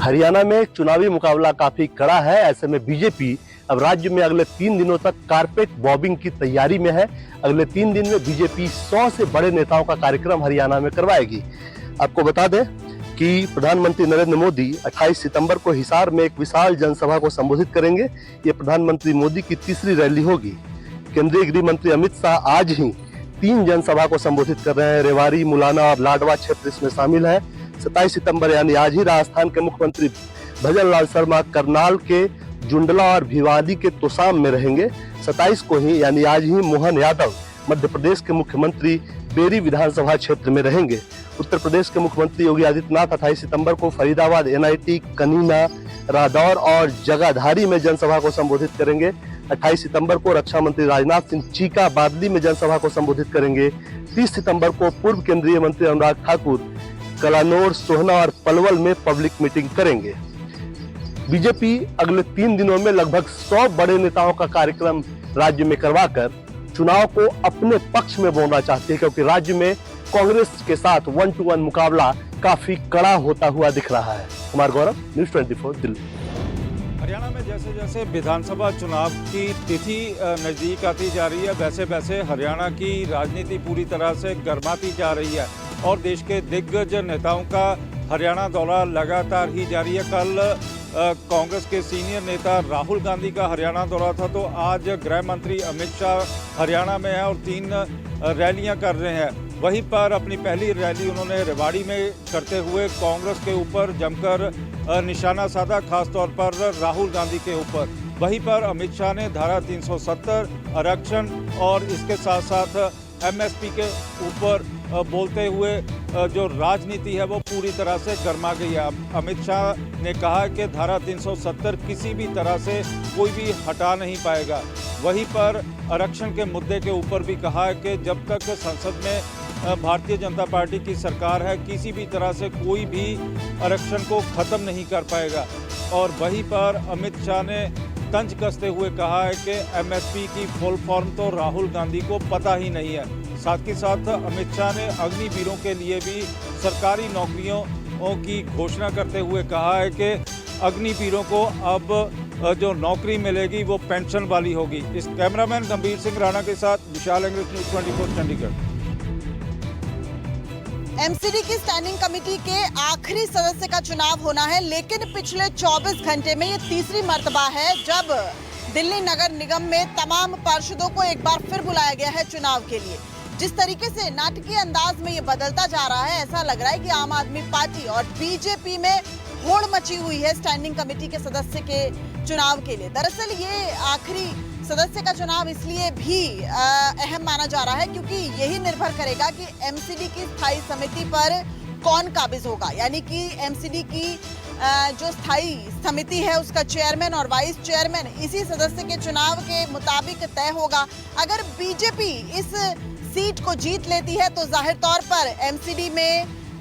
हरियाणा में चुनावी मुकाबला काफी कड़ा है। ऐसे में बीजेपी अब राज्य में अगले 3 दिनों तक कारपेट बॉम्बिंग की तैयारी में है। अगले 3 दिन में बीजेपी 100 से बड़े नेताओं का कार्यक्रम हरियाणा में करवाएगी। आपको बता दें कि प्रधानमंत्री नरेंद्र मोदी 28 सितंबर को हिसार में एक विशाल जनसभा को संबोधित करेंगे। ये प्रधानमंत्री मोदी की तीसरी रैली होगी। केंद्रीय गृह मंत्री अमित शाह आज ही 3 जनसभा को संबोधित कर रहे हैं। रेवाड़ी, मुलाना और लाडवा क्षेत्र इसमें शामिल है। 27 सितंबर यानी आज ही राजस्थान के मुख्यमंत्री भजन लाल शर्मा करनाल के जुंडला और भिवानी के तोसाम में रहेंगे। 27 को ही यानी आज ही मोहन यादव मध्य प्रदेश के मुख्यमंत्री बेरी विधानसभा क्षेत्र में रहेंगे। उत्तर प्रदेश के मुख्यमंत्री योगी आदित्यनाथ 28 सितंबर को फरीदाबाद, एनआईटी, कनीना, रादौर और जगाधारी में जनसभा को संबोधित करेंगे। 28 सितंबर को रक्षा मंत्री राजनाथ सिंह चीका बादली में जनसभा को संबोधित करेंगे। 30 सितंबर को पूर्व केंद्रीय मंत्री अनुराग ठाकुर कलानौर, सोहना और पलवल में पब्लिक मीटिंग करेंगे। बीजेपी अगले 3 दिनों में लगभग 100 बड़े नेताओं का कार्यक्रम राज्य में करवाकर चुनाव को अपने पक्ष में बोलना चाहती है, क्योंकि राज्य में कांग्रेस के साथ 1-to-1 मुकाबला काफी कड़ा होता हुआ दिख रहा है। कुमार गौरव, न्यूज़ 24 दिल्ली। हरियाणा में जैसे जैसे विधानसभा चुनाव की तिथि नज़दीक आती जा रही है, वैसे वैसे हरियाणा की राजनीति पूरी तरह से गर्माती जा रही है और देश के दिग्गज नेताओं का हरियाणा दौरा लगातार ही जारी है। कल कांग्रेस के सीनियर नेता राहुल गांधी का हरियाणा दौरा था, तो आज गृह मंत्री अमित शाह हरियाणा में है और 3 रैलियां कर रहे हैं। वहीं पर अपनी पहली रैली उन्होंने रेवाड़ी में करते हुए कांग्रेस के ऊपर जमकर निशाना साधा, खासतौर पर राहुल गांधी के ऊपर। वहीं पर अमित शाह ने धारा 370 आरक्षण और इसके साथ साथ एमएसपी के ऊपर बोलते हुए जो राजनीति है वो पूरी तरह से गर्मा गई है। अमित शाह ने कहा कि धारा 370 किसी भी तरह से कोई भी हटा नहीं पाएगा। वहीं पर आरक्षण के मुद्दे के ऊपर भी कहा है कि जब तक संसद में भारतीय जनता पार्टी की सरकार है, किसी भी तरह से कोई भी आरक्षण को ख़त्म नहीं कर पाएगा। और वहीं पर अमित शाह ने तंज कसते हुए कहा है कि एमएसपी की फुल फॉर्म तो राहुल गांधी को पता ही नहीं है। साथ ही साथ अमित शाह ने अग्निवीरों के लिए भी सरकारी नौकरियों की घोषणा करते हुए कहा है कि अग्निवीरों को अब जो नौकरी मिलेगी वो पेंशन वाली होगी। इस कैमरामैन गंभीर सिंह राणा के साथ विशाल इंग्लिश न्यूज़ 24 चंडीगढ़। एमसीडी की स्टैंडिंग कमेटी के आखिरी सदस्य का चुनाव होना है, लेकिन पिछले 24 घंटे में ये तीसरी मर्तबा है जब दिल्ली नगर निगम में तमाम पार्षदों को एक बार फिर बुलाया गया है चुनाव के लिए। जिस तरीके से नाटकीय अंदाज में ये बदलता जा रहा है, ऐसा लग रहा है कि आम आदमी पार्टी और बीजेपी में होड़ मची हुई है स्टैंडिंग कमेटी के सदस्य के चुनाव के लिए। दरअसल ये आखिरी सदस्य का चुनाव इसलिए भी अहम माना जा रहा है क्योंकि यही निर्भर करेगा कि एमसीडी की स्थायी समिति पर कौन काबिज होगा, यानी कि एमसीडी की जो स्थायी समिति है उसका चेयरमैन और वाइस चेयरमैन इसी सदस्य के चुनाव के मुताबिक तय होगा। अगर बीजेपी इस सीट को जीत लेती है तो जाहिर तौर पर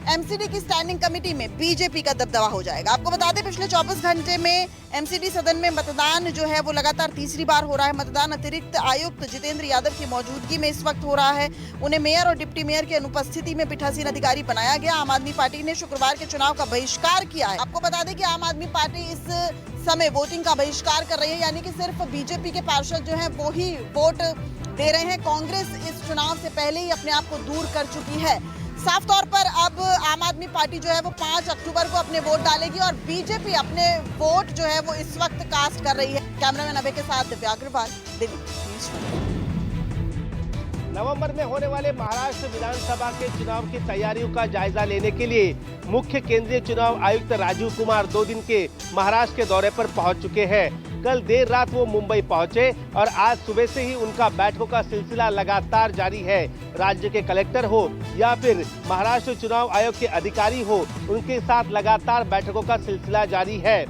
एमसीडी की स्टैंडिंग कमेटी में बीजेपी का दबदबा हो जाएगा। आपको बता दें पिछले 24 घंटे में एमसीडी सदन में मतदान जो है वो लगातार तीसरी बार हो रहा है। मतदान अतिरिक्त आयुक्त जितेंद्र यादव की मौजूदगी में इस वक्त हो रहा है। उन्हें मेयर और डिप्टी मेयर की अनुपस्थिति में पीठासीन अधिकारी बनाया गया। आम आदमी पार्टी ने शुक्रवार के चुनाव का बहिष्कार किया है। आपको बता दें कि आम आदमी पार्टी इस समय वोटिंग का बहिष्कार कर रही है, यानी कि सिर्फ बीजेपी के पार्षद जो है वो ही वोट दे रहे हैं। कांग्रेस इस चुनाव से पहले ही अपने आप को दूर कर चुकी है। साफ तौर पर अब आम आदमी पार्टी जो है वो 5 अक्टूबर को अपने वोट डालेगी और बीजेपी अपने वोट जो है वो इस वक्त कास्ट कर रही है। कैमरामैन अभय के साथ दिव्या अग्रवाल, दिल्ली। नवंबर में होने वाले महाराष्ट्र विधानसभा के चुनाव की तैयारियों का जायजा लेने के लिए मुख्य केंद्रीय चुनाव आयुक्त राजीव कुमार 2 दिन के महाराष्ट्र के दौरे पर पहुंच चुके हैं। कल देर रात वो मुंबई पहुंचे और आज सुबह से ही उनका बैठकों का सिलसिला लगातार जारी है। राज्य के कलेक्टर हो या फिर महाराष्ट्र चुनाव आयोग के अधिकारी हो, उनके साथ लगातार बैठकों का सिलसिला जारी है।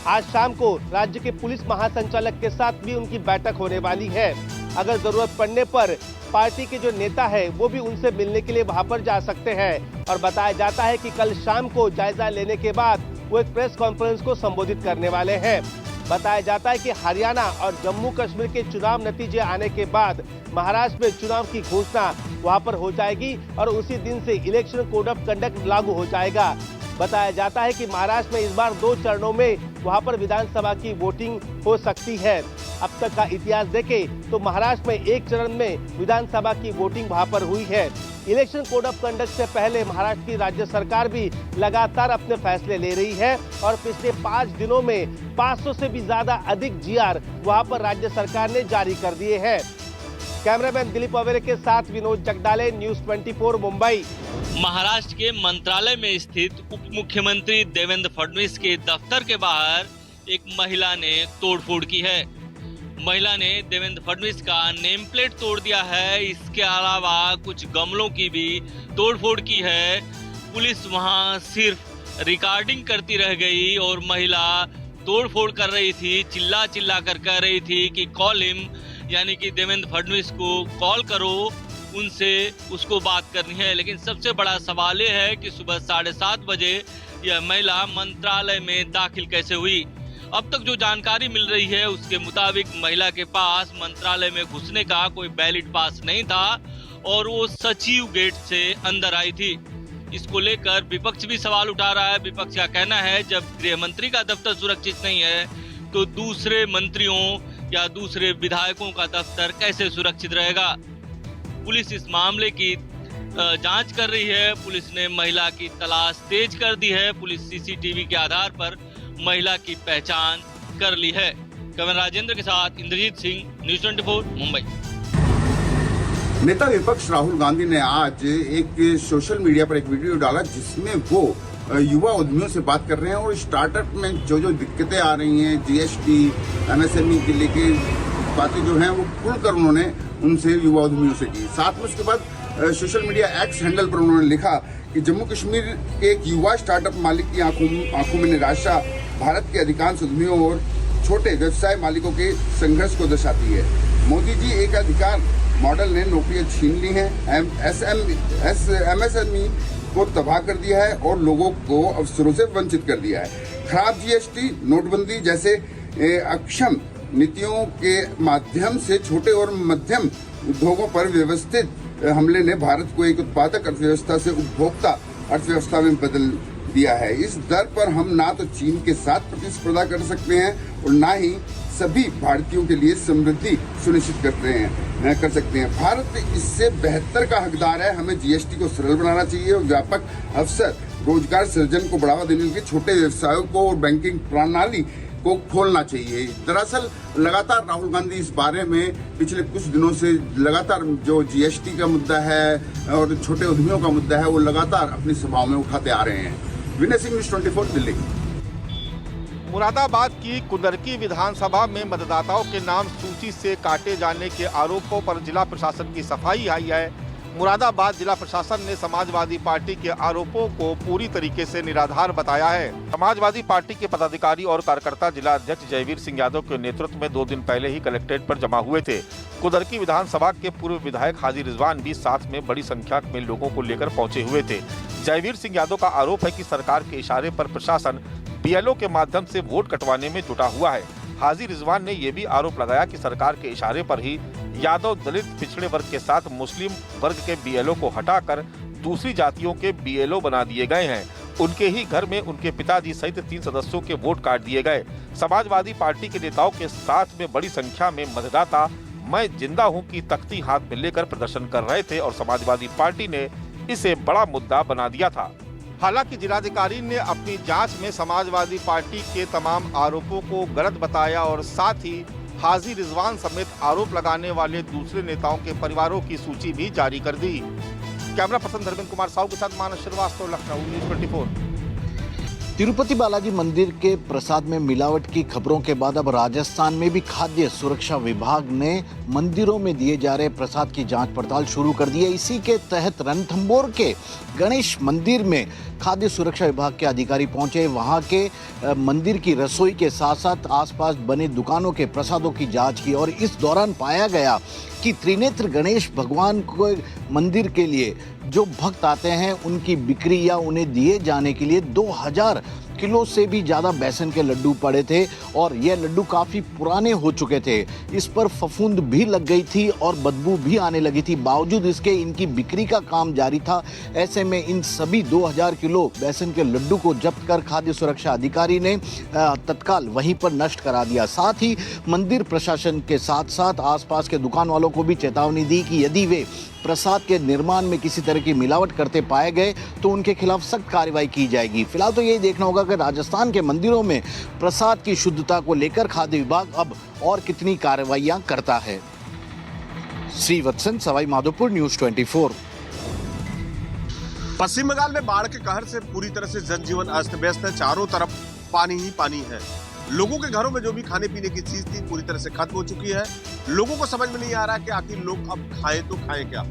आज शाम को राज्य के पुलिस महासंचालक के साथ भी उनकी बैठक होने वाली है। अगर जरूरत पड़ने पर पार्टी के जो नेता है वो भी उनसे मिलने के लिए वहां पर जा सकते हैं। और बताया जाता है कि कल शाम को जायजा लेने के बाद वो एक प्रेस कॉन्फ्रेंस को संबोधित करने वाले हैं। बताया जाता है कि हरियाणा और जम्मू कश्मीर के चुनाव नतीजे आने के बाद महाराष्ट्र में चुनाव की घोषणा वहां पर हो जाएगी और उसी दिन से इलेक्शन कोड ऑफ कंडक्ट लागू हो जाएगा। बताया जाता है कि महाराष्ट्र में इस बार 2 चरणों में वहां पर विधानसभा की वोटिंग हो सकती है। अब तक का इतिहास देखें तो महाराष्ट्र में 1 चरण में विधानसभा की वोटिंग वहां पर हुई है। इलेक्शन कोड ऑफ कंडक्ट से पहले महाराष्ट्र की राज्य सरकार भी लगातार अपने फैसले ले रही है और पिछले 5 दिनों में 500 से भी ज्यादा अधिक जीआर वहां पर राज्य सरकार ने जारी कर दिए हैं। कैमरामैन दिलीप अवेरे के साथ विनोद जगदाले, न्यूज़ 24 मुंबई। महाराष्ट्र के मंत्रालय में स्थित उप मुख्यमंत्री देवेंद्र फडणवीस के दफ्तर के बाहर एक महिला ने तोड़फोड़ की है। महिला ने देवेंद्र फडणवीस का नेम प्लेट तोड़ दिया है। इसके अलावा कुछ गमलों की भी तोड़फोड़ की है। पुलिस वहां सिर्फ रिकॉर्डिंग करती रह गई और महिला तोड़फोड़ कर रही थी, चिल्ला चिल्ला कर कह रही थी कि कॉल हिम, यानी कि देवेंद्र फडणवीस को कॉल करो, उनसे उसको बात करनी है। लेकिन सबसे बड़ा सवाल ये है कि सुबह 7:30 बजे यह महिला मंत्रालय में दाखिल कैसे हुई। अब तक जो जानकारी मिल रही है उसके मुताबिक महिला के पास मंत्रालय में घुसने का कोई वैलिड पास नहीं था और वो सचिव गेट से अंदर आई थी। इसको लेकर विपक्ष भी सवाल उठा रहा है। विपक्ष का कहना है जब गृह मंत्री का दफ्तर सुरक्षित नहीं है तो दूसरे मंत्रियों या दूसरे विधायकों का दफ्तर कैसे सुरक्षित रहेगा। पुलिस इस मामले की जांच कर रही है। पुलिस ने महिला की तलाश तेज कर दी है। पुलिस सीसीटीवी के आधार पर महिला की पहचान कर ली है। कैमरा राजेंद्र के साथ इंद्रजीत सिंह, न्यूज़ 24 मुंबई। नेता विपक्ष राहुल गांधी ने आज एक सोशल मीडिया पर एक वीडियो डाला जिसमें वो युवा उद्यमियों से बात कर रहे हैं और स्टार्टअप में जो दिक्कतें आ रही हैं, जीएसटी, एमएसएमई के लेके बातें जो हैं वो खुलकर उन्होंने उनसे युवा उद्यमियों से की। साथ में उसके बाद सोशल मीडिया एक्स हैंडल पर उन्होंने लिखा कि जम्मू कश्मीर के एक युवा स्टार्टअप मालिक की आंखों में निराशा भारत के अधिकांश उद्यमियों और छोटे व्यवसाय मालिकों के संघर्ष को दर्शाती है। मोदी जी एक अधिकार मॉडल ने नौकरियां छीन ली हैं, एमएसएमई को तबाह कर दिया है और लोगों को अवसरों से वंचित कर दिया है। खराब जीएसटी, नोटबंदी जैसे अक्षम नीतियों के माध्यम से छोटे और मध्यम उद्योगों पर व्यवस्थित हमले ने भारत को एक उत्पादक अर्थव्यवस्था से उपभोक्ता अर्थव्यवस्था में बदल दिया है। इस दर पर हम ना तो चीन के साथ प्रतिस्पर्धा कर सकते हैं और ना ही सभी भारतीयों के लिए समृद्धि सुनिश्चित कर सकते हैं। भारत इससे बेहतर का हकदार है। हमें जीएसटी को सरल बनाना चाहिए और व्यापक अवसर रोजगार सृजन को बढ़ावा देने के लिए छोटे व्यवसायों को और बैंकिंग प्रणाली को खोलना चाहिए। दरअसल लगातार राहुल गांधी इस बारे में पिछले कुछ दिनों से लगातार जो जीएसटी का मुद्दा है और छोटे उद्यमियों का मुद्दा है वो लगातार अपनी सभाओं में उठाते आ रहे हैं। विनय सिंह, न्यूज़ 24 दिल्ली। मुरादाबाद की कुंदरकी विधानसभा में मतदाताओं के नाम सूची से काटे जाने के आरोपों पर जिला प्रशासन की सफाई आई है। मुरादाबाद जिला प्रशासन ने समाजवादी पार्टी के आरोपों को पूरी तरीके से निराधार बताया है। समाजवादी पार्टी के पदाधिकारी और कार्यकर्ता जिला अध्यक्ष जयवीर सिंह यादव के नेतृत्व में 2 दिन पहले ही कलेक्ट्रेट पर जमा हुए थे। कुंदरकी विधानसभा के पूर्व विधायक हाजी रिजवान भी साथ में बड़ी संख्या में लोगों को लेकर पहुंचे हुए थे। जयवीर सिंह यादव का आरोप है कि सरकार के इशारे पर प्रशासन बीएलओ के माध्यम से वोट कटवाने में जुटा हुआ है। हाजी रिजवान ने यह भी आरोप लगाया कि सरकार के इशारे पर ही यादव दलित पिछड़े वर्ग के साथ मुस्लिम वर्ग के बीएलओ को हटाकर दूसरी जातियों के बीएलओ बना दिए गए हैं। उनके ही घर में उनके पिताजी सहित 3 सदस्यों के वोट काट दिए गए। समाजवादी पार्टी के नेताओं के साथ में बड़ी संख्या में मतदाता मैं जिंदा हूं की तख्ती हाथ में लेकर प्रदर्शन कर रहे थे और समाजवादी पार्टी ने इसे बड़ा मुद्दा बना दिया था। हालांकि जिलाधिकारी ने अपनी जांच में समाजवादी पार्टी के तमाम आरोपों को गलत बताया और साथ ही हाजी रिजवान समेत आरोप लगाने वाले दूसरे नेताओं के परिवारों की सूची भी जारी कर दी। कैमरा पर्सन धर्मेंद्र कुमार साहू के साथ मानस श्रीवास्तव, लखनऊ, न्यूज़ 24। तिरुपति बालाजी मंदिर के प्रसाद में मिलावट की खबरों के बाद अब राजस्थान में भी खाद्य सुरक्षा विभाग ने मंदिरों में दिए जा रहे प्रसाद की जांच पड़ताल शुरू कर दी है। इसी के तहत रणथंभौर के गणेश मंदिर में खाद्य सुरक्षा विभाग के अधिकारी पहुंचे। वहां के मंदिर की रसोई के साथ साथ आसपास बने दुकानों के प्रसादों की जांच की और इस दौरान पाया गया कि त्रिनेत्र गणेश भगवान को मंदिर के लिए जो भक्त आते हैं उनकी बिक्री या उन्हें दिए जाने के लिए 2000 किलो से भी ज्यादा बेसन के लड्डू पड़े थे और यह लड्डू काफी पुराने हो चुके थे। इस पर फफूंद भी लग गई थी और बदबू भी आने लगी थी। बावजूद इसके इनकी बिक्री का काम जारी था। ऐसे में इन सभी 2000 किलो बेसन के लड्डू को जब्त कर खाद्य सुरक्षा अधिकारी ने तत्काल वहीं पर नष्ट करा दिया। साथ ही मंदिर प्रशासन के साथ साथ आसपास के दुकान वालों को भी चेतावनी दी कि यदि वे प्रसाद के निर्माण में किसी तरह की मिलावट करते पाए गए तो उनके खिलाफ सख्त कार्रवाई की जाएगी। फिलहाल तो यही देखना होगा कि राजस्थान के मंदिरों में प्रसाद की शुद्धता को लेकर खाद्य विभाग अब और कितनी कार्रवाइयां करता है। श्रीवत्सन, सवाई माधोपुर, न्यूज़ 24। पश्चिम बंगाल में बाढ़ के कहर से पूरी तरह से जनजीवन अस्त व्यस्त है। चारों तरफ पानी ही पानी है। लोगों के घरों में जो भी खाने पीने की चीज थी पूरी तरह से खत्म हो चुकी है। लोगों को समझ में नहीं आ रहा कि आखिर लोग अब खाएं तो खाएं क्या।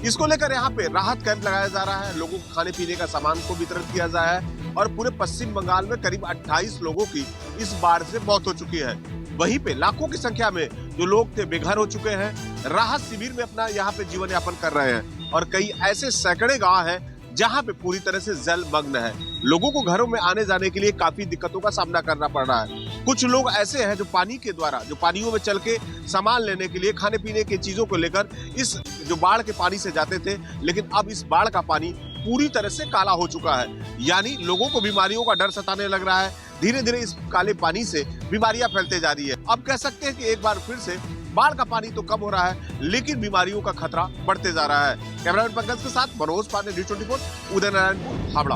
इसको लेकर यहाँ पे राहत कैंप लगाया जा रहा है। लोगों को खाने पीने का सामान को वितरित किया जा रहा है और पूरे पश्चिम बंगाल में करीब 28 लोगों की इस बाढ़ से मौत हो चुकी है। वहीं पे लाखों की संख्या में जो लोग थे बेघर हो चुके हैं, राहत शिविर में अपना यहाँ पे जीवन यापन कर रहे हैं और कई ऐसे सैकड़े गांव हैं जहां पे पूरी तरह से जलमग्न है। लोगों को घरों में आने जाने के लिए काफी दिक्कतों का सामना करना पड़ रहा है। कुछ लोग ऐसे हैं जो पानी के द्वारा, जो पानियों में चल के सामान लेने के लिए, खाने पीने की चीजों को लेकर इस जो बाढ़ के पानी से जाते थे, लेकिन अब इस बाढ़ का पानी पूरी तरह से काला हो चुका है। यानी लोगों को बीमारियों का डर सताने लग रहा है। धीरे धीरे इस काले पानी से बीमारियां फैलते जा रही है। अब कह सकते हैं कि एक बार फिर से बाढ़ का पानी तो कम हो रहा है, लेकिन बीमारियों का खतरा बढ़ते जा रहा है। कैमरामैन पंकज के साथ मनोज पांडे, न्यूज़ 24, उदयनारायणपुर, हावड़ा।